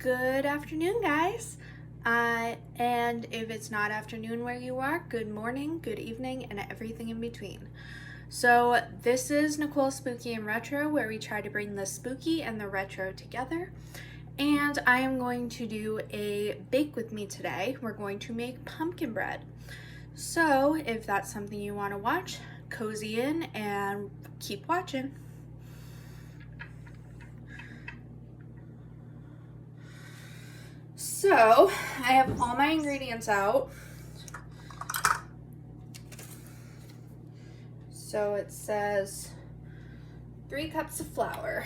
Good afternoon, guys. And if it's not afternoon where you are, good morning, good evening, and everything in between. So this is Nicole Spooky and Retro, where we try to bring the spooky and the retro together. And I am going to do a bake with me today. We're going to make pumpkin bread. So if that's something you want to watch, cozy in and keep watching. So I have all my ingredients out. So it says 3 cups of flour.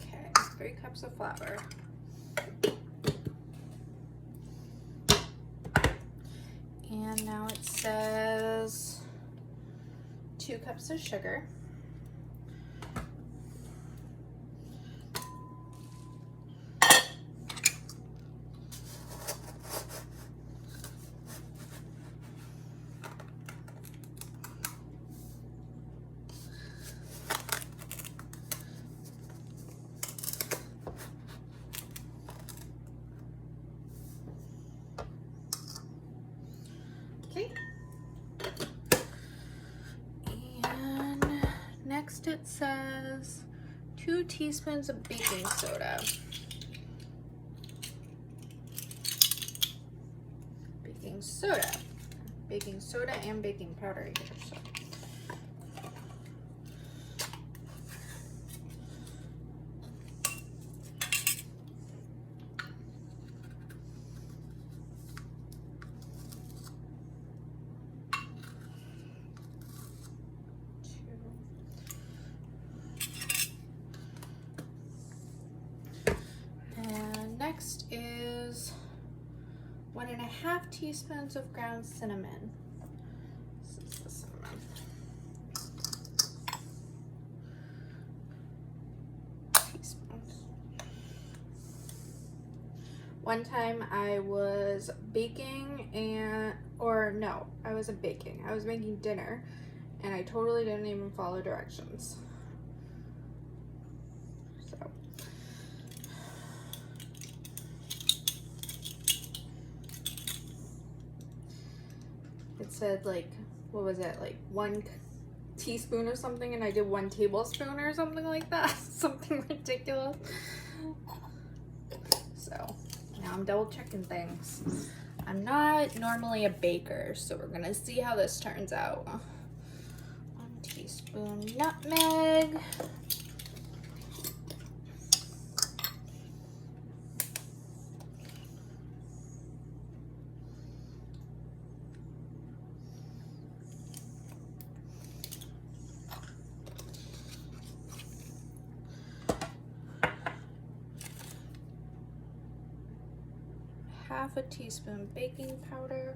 Okay, 3 cups of flour. And now it says 2 cups of sugar. Okay. And next it says 2 teaspoons of baking soda. Baking soda and baking powder here. So. And next is 1.5 teaspoons of ground cinnamon. This is the cinnamon. Teaspoons. One time I was baking I wasn't baking. I was making dinner and I totally didn't even follow directions. So it said like, what was it, like 1 teaspoon or something, and I did 1 tablespoon or something like that. Something ridiculous. So now I'm double checking things. I'm not normally a baker, so we're gonna see how this turns out. 1 teaspoon nutmeg. Half a teaspoon baking powder.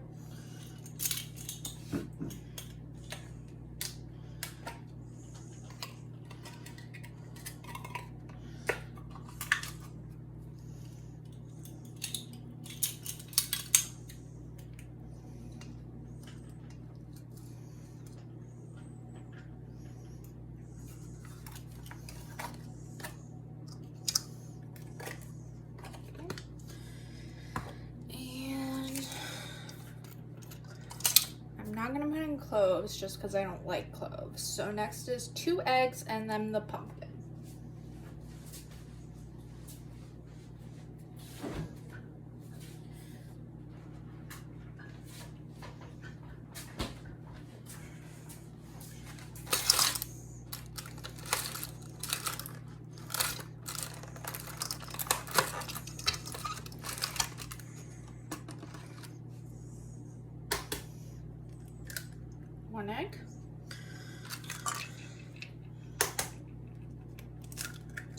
I'm not gonna put in cloves just because I don't like cloves. So next is 2 eggs and then the pumpkin. One egg.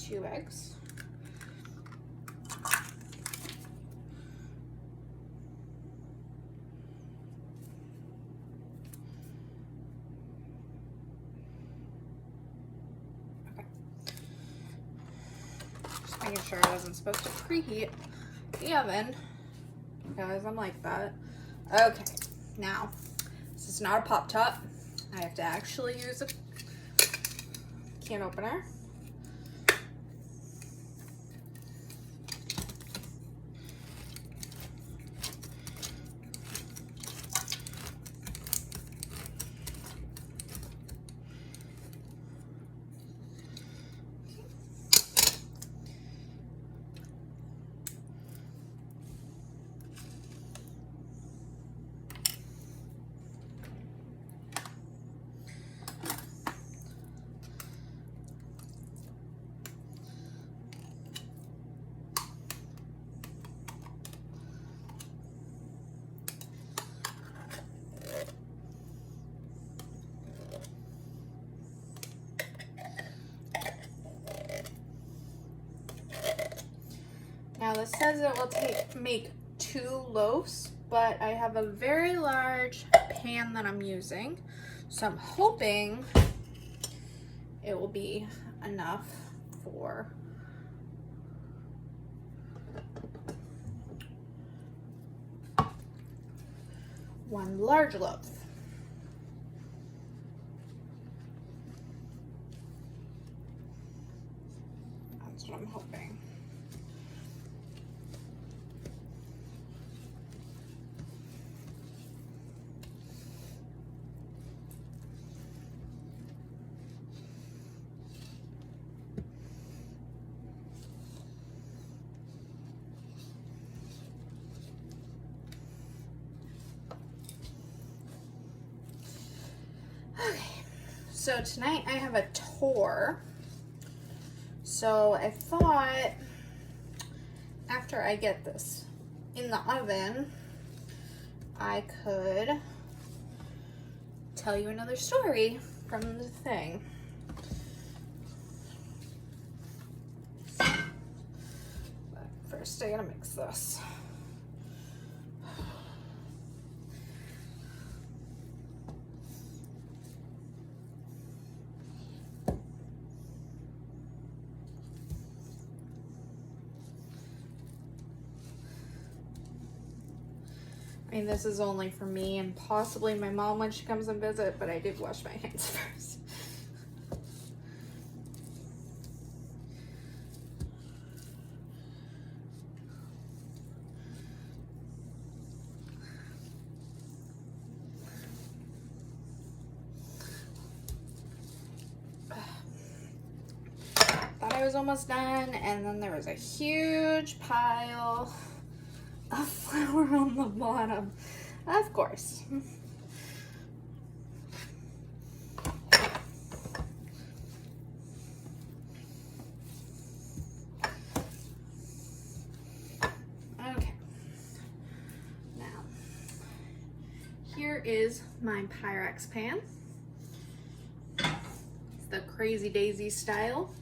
2 eggs. Okay. Just making sure I wasn't supposed to preheat the oven because I'm like that. Okay, now this is not a pop top. I have to actually use a can opener. Now this says it will make 2 loaves, but I have a very large pan that I'm using, so I'm hoping it will be enough for one large loaf. That's what I'm hoping. Okay, so tonight I have a tour. So I thought after I get this in the oven, I could tell you another story from the thing. But first I gotta mix this. I mean, this is only for me and possibly my mom when she comes and visit, but I did wash my hands first. Thought I was almost done, and then there was a huge pile of flour on the bottom, of course. Okay, now here is my Pyrex pan. It's the Crazy Daisy style.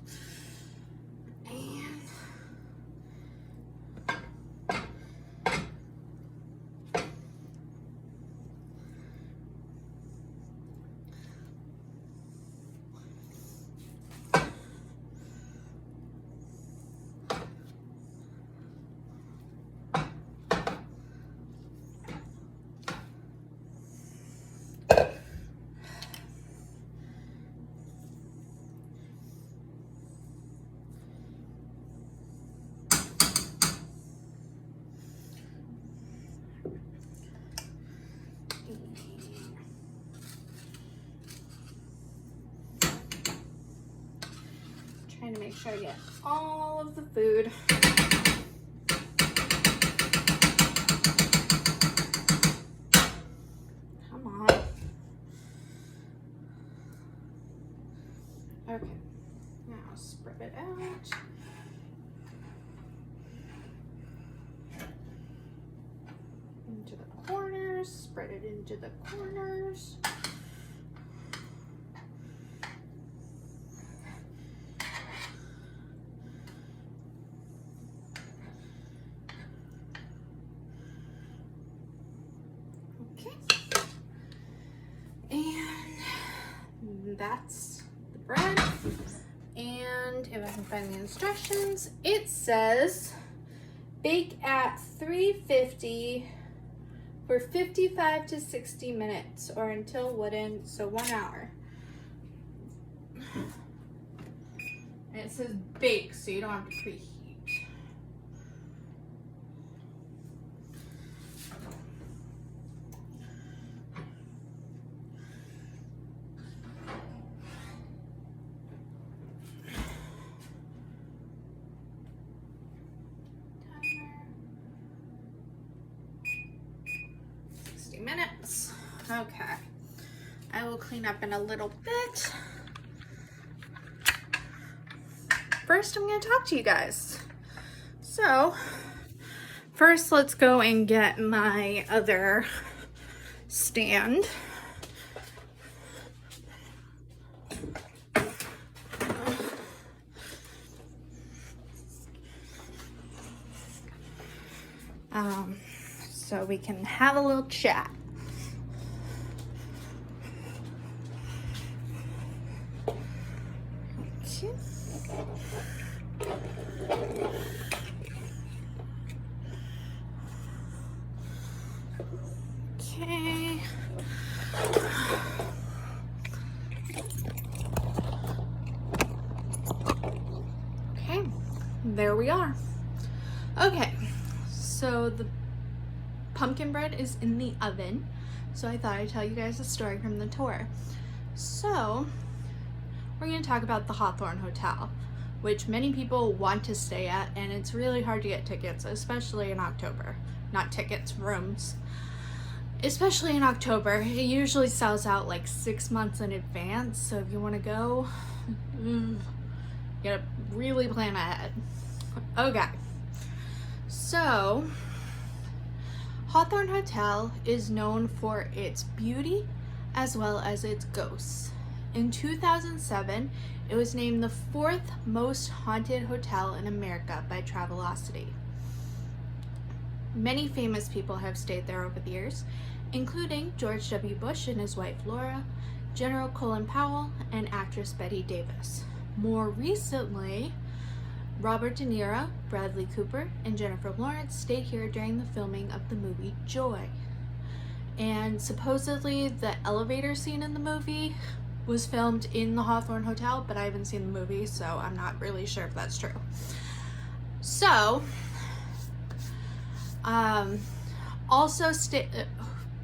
Trying to make sure I get all of the food. Come on. Okay, now spread it out. Into the corners, spread it into the corners. And that's the bread. And if I can find the instructions, it says bake at 350 for 55 to 60 minutes or until wooden, so 1 hour. And it says bake, so you don't have to preheat. Minutes. Okay, I will clean up in a little bit. First, I'm going to talk to you guys. So, first, let's go and get my other stand. So we can have a little chat. Okay. Okay. Okay, there we are. Okay, so the pumpkin bread is in the oven, so I thought I'd tell you guys a story from the tour. So we're going to talk about the Hawthorne Hotel, which many people want to stay at, and it's really hard to get tickets, especially in October. Not tickets, rooms. Especially in October. It usually sells out like 6 months in advance, so if you want to go, you gotta really plan ahead. Okay, so Hawthorne Hotel is known for its beauty as well as its ghosts. In 2007, it was named the 4th most haunted hotel in America by Travelocity. Many famous people have stayed there over the years, including George W. Bush and his wife Laura, General Colin Powell, and actress Bette Davis. More recently, Robert De Niro, Bradley Cooper, and Jennifer Lawrence stayed here during the filming of the movie Joy. And supposedly the elevator scene in the movie was filmed in the Hawthorne Hotel, but I haven't seen the movie, so I'm not really sure if that's true. So, also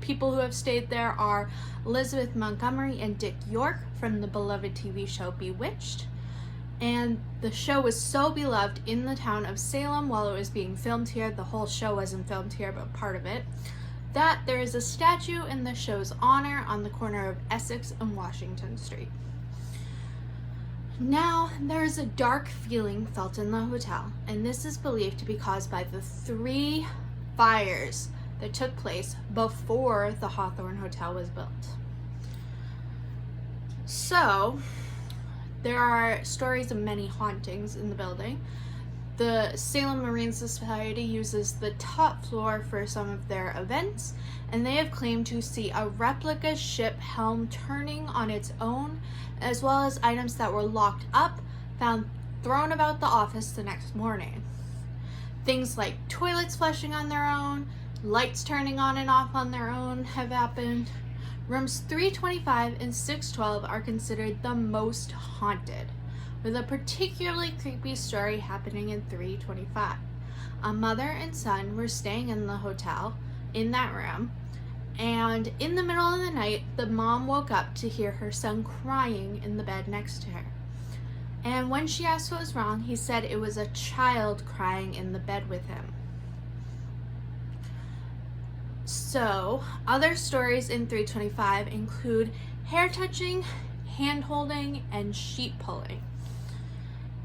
people who have stayed there are Elizabeth Montgomery and Dick York from the beloved TV show Bewitched. And the show was so beloved in the town of Salem while it was being filmed here, the whole show wasn't filmed here, but part of it, that there is a statue in the show's honor on the corner of Essex and Washington Street. Now, there is a dark feeling felt in the hotel, and this is believed to be caused by the 3 fires that took place before the Hawthorne Hotel was built. So, there are stories of many hauntings in the building. The Salem Marine Society uses the top floor for some of their events, and they have claimed to see a replica ship helm turning on its own, as well as items that were locked up found thrown about the office the next morning. Things like toilets flushing on their own, lights turning on and off on their own have happened. Rooms 325 and 612 are considered the most haunted, with a particularly creepy story happening in 325. A mother and son were staying in the hotel in that room, and in the middle of the night, the mom woke up to hear her son crying in the bed next to her. And when she asked what was wrong, he said it was a child crying in the bed with him. So, other stories in 325 include hair touching, hand holding, and sheet pulling.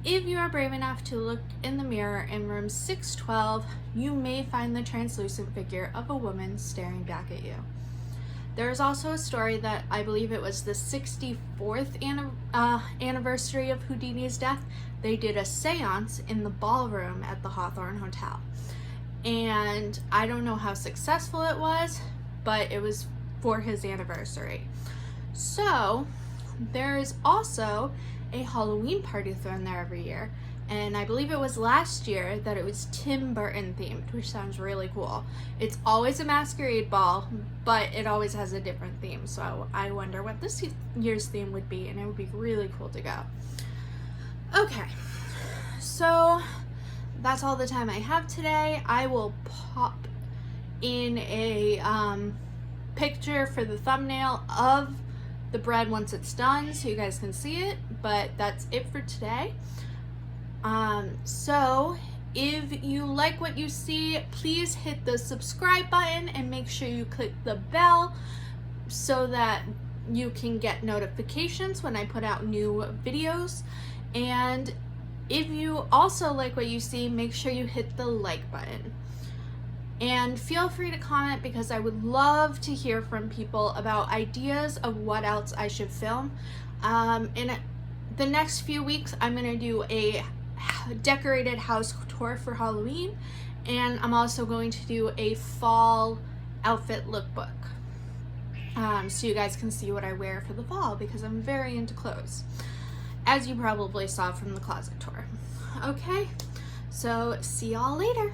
If you are brave enough to look in the mirror in room 612, you may find the translucent figure of a woman staring back at you. There is also a story that I believe it was the 64th anniversary of Houdini's death. They did a seance in the ballroom at the Hawthorne Hotel. And I don't know how successful it was, but it was for his anniversary. So there is also a Halloween party thrown there every year, and I believe it was last year that it was Tim Burton themed, which sounds really cool. It's always a masquerade ball, but it always has a different theme, so I wonder what this year's theme would be, and it would be really cool to go. Okay, so that's all the time I have today. I will pop in a picture for the thumbnail of the bread once it's done so you guys can see it, but that's it for today. So if you like what you see, please hit the subscribe button and make sure you click the bell so that you can get notifications when I put out new videos. And if you also like what you see, make sure you hit the like button. And feel free to comment, because I would love to hear from people about ideas of what else I should film. In the next few weeks, I'm going to do a decorated house tour for Halloween, and I'm also going to do a fall outfit lookbook. So you guys can see what I wear for the fall, because I'm very into clothes, as you probably saw from the closet tour. Okay, so see y'all later.